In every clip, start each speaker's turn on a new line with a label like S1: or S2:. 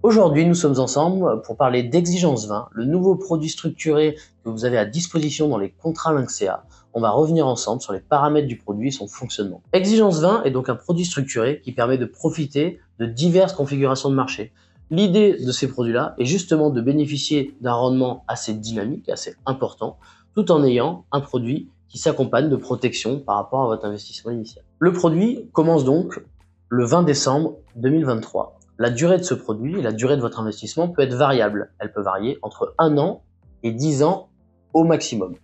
S1: Aujourd'hui, nous sommes ensemble pour parler d'Exigence 20, le nouveau produit structuré que vous avez à disposition dans les contrats Lynxea. On va revenir ensemble sur les paramètres du produit et son fonctionnement. Exigence 20 est donc un produit structuré qui permet de profiter de diverses configurations de marché. L'idée de ces produits-là est justement de bénéficier d'un rendement assez dynamique, assez important, tout en ayant un produit qui s'accompagne de protection par rapport à votre investissement initial. Le produit commence donc le 20 décembre 2023. La durée de ce produit, la durée de votre investissement peut être variable. Elle peut varier entre 1 an et 10 ans au maximum.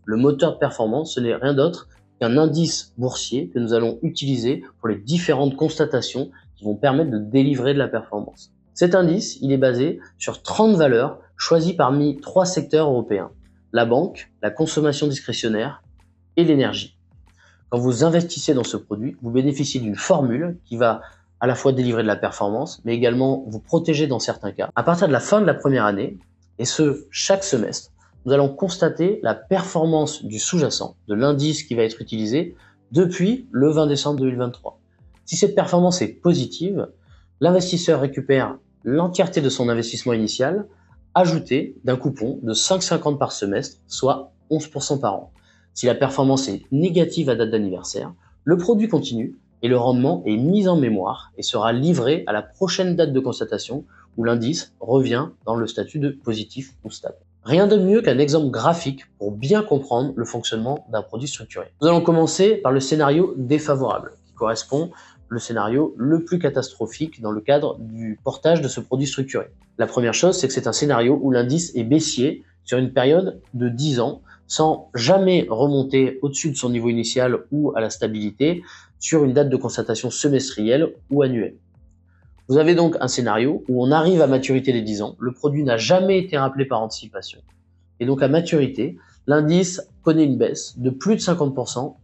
S1: Le moteur de performance, ce n'est rien d'autre qu'un indice boursier que nous allons utiliser pour les différentes constatations qui vont permettre de délivrer de la performance. Cet indice, il est basé sur 30 valeurs choisies parmi 3 secteurs européens: la banque, la consommation discrétionnaire et l'énergie. Quand vous investissez dans ce produit, vous bénéficiez d'une formule qui va à la fois délivrer de la performance, mais également vous protéger dans certains cas. À partir de la fin de la première année, et ce, chaque semestre, nous allons constater la performance du sous-jacent, de l'indice qui va être utilisé depuis le 20 décembre 2023. Si cette performance est positive, l'investisseur récupère l'entièreté de son investissement initial, ajouté d'un coupon de 5,50 par semestre, soit 11% par an. Si la performance est négative à date d'anniversaire, le produit continue et le rendement est mis en mémoire et sera livré à la prochaine date de constatation où l'indice revient dans le statut de positif ou stable. Rien de mieux qu'un exemple graphique pour bien comprendre le fonctionnement d'un produit structuré. Nous allons commencer par le scénario défavorable, qui correspond au scénario le plus catastrophique dans le cadre du portage de ce produit structuré. La première chose, c'est que c'est un scénario où l'indice est baissier sur une période de 10 ans, sans jamais remonter au-dessus de son niveau initial ou à la stabilité sur une date de constatation semestrielle ou annuelle. Vous avez donc un scénario où on arrive à maturité des 10 ans, le produit n'a jamais été rappelé par anticipation. Et donc à maturité, l'indice connaît une baisse de plus de 50%,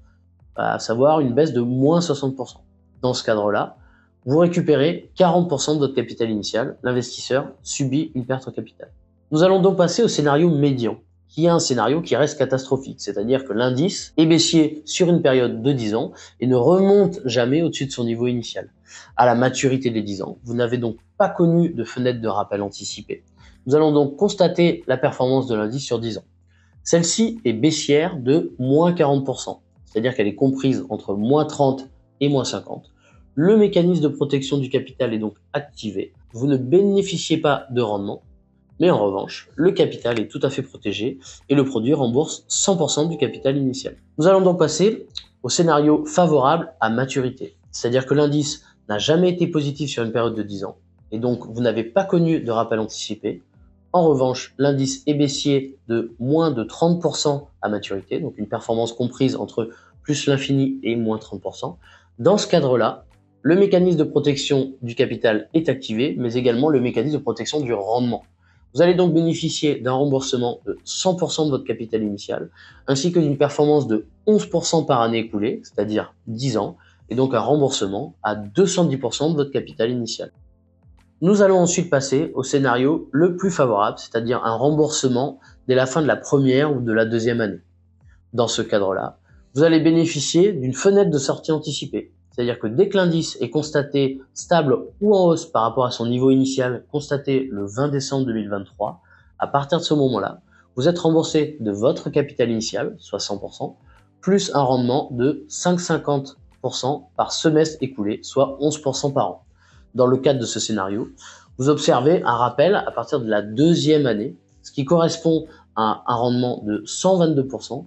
S1: à savoir une baisse de moins 60%. Dans ce cadre-là, vous récupérez 40% de votre capital initial, l'investisseur subit une perte en capital. Nous allons donc passer au scénario médian, qui est un scénario qui reste catastrophique, c'est-à-dire que l'indice est baissier sur une période de 10 ans et ne remonte jamais au-dessus de son niveau initial. À la maturité des 10 ans, vous n'avez donc pas connu de fenêtre de rappel anticipée. Nous allons donc constater la performance de l'indice sur 10 ans. Celle-ci est baissière de moins 40%, c'est-à-dire qu'elle est comprise entre moins 30 et moins 50. Le mécanisme de protection du capital est donc activé. Vous ne bénéficiez pas de rendement, mais en revanche, le capital est tout à fait protégé et le produit rembourse 100% du capital initial. Nous allons donc passer au scénario favorable à maturité, c'est-à-dire que l'indice n'a jamais été positif sur une période de 10 ans et donc vous n'avez pas connu de rappel anticipé. En revanche, l'indice est baissier de moins de 30% à maturité, donc une performance comprise entre plus l'infini et moins 30%. Dans ce cadre-là, le mécanisme de protection du capital est activé, mais également le mécanisme de protection du rendement. Vous allez donc bénéficier d'un remboursement de 100% de votre capital initial, ainsi que d'une performance de 11% par année écoulée, c'est-à-dire 10 ans, et donc un remboursement à 210% de votre capital initial. Nous allons ensuite passer au scénario le plus favorable, c'est-à-dire un remboursement dès la fin de la première ou de la deuxième année. Dans ce cadre-là, vous allez bénéficier d'une fenêtre de sortie anticipée. C'est-à-dire que dès que l'indice est constaté stable ou en hausse par rapport à son niveau initial constaté le 20 décembre 2023, à partir de ce moment-là, vous êtes remboursé de votre capital initial, soit 100%, plus un rendement de 5,50% par semestre écoulé, soit 11% par an. Dans le cadre de ce scénario, vous observez un rappel à partir de la deuxième année, ce qui correspond à un rendement de 122%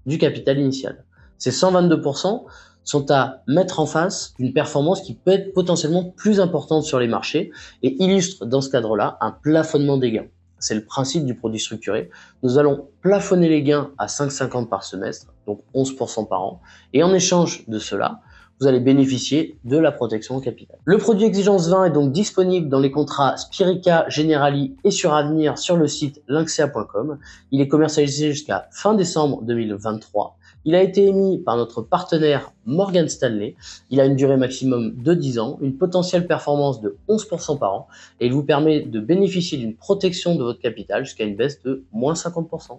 S1: du capital initial. Ces 122% sont à mettre en face d'une performance qui peut être potentiellement plus importante sur les marchés et illustre dans ce cadre-là un plafonnement des gains. C'est le principe du produit structuré. Nous allons plafonner les gains à 5,50 par semestre, donc 11% par an, et en échange de cela, vous allez bénéficier de la protection au capital. Le produit Exigence 20 est donc disponible dans les contrats Spirica, Generali et sur Avenir sur le site lynxea.com. Il est commercialisé jusqu'à fin décembre 2023. Il a été émis par notre partenaire Morgan Stanley. Il a une durée maximum de 10 ans, une potentielle performance de 11% par an et il vous permet de bénéficier d'une protection de votre capital jusqu'à une baisse de moins 50%.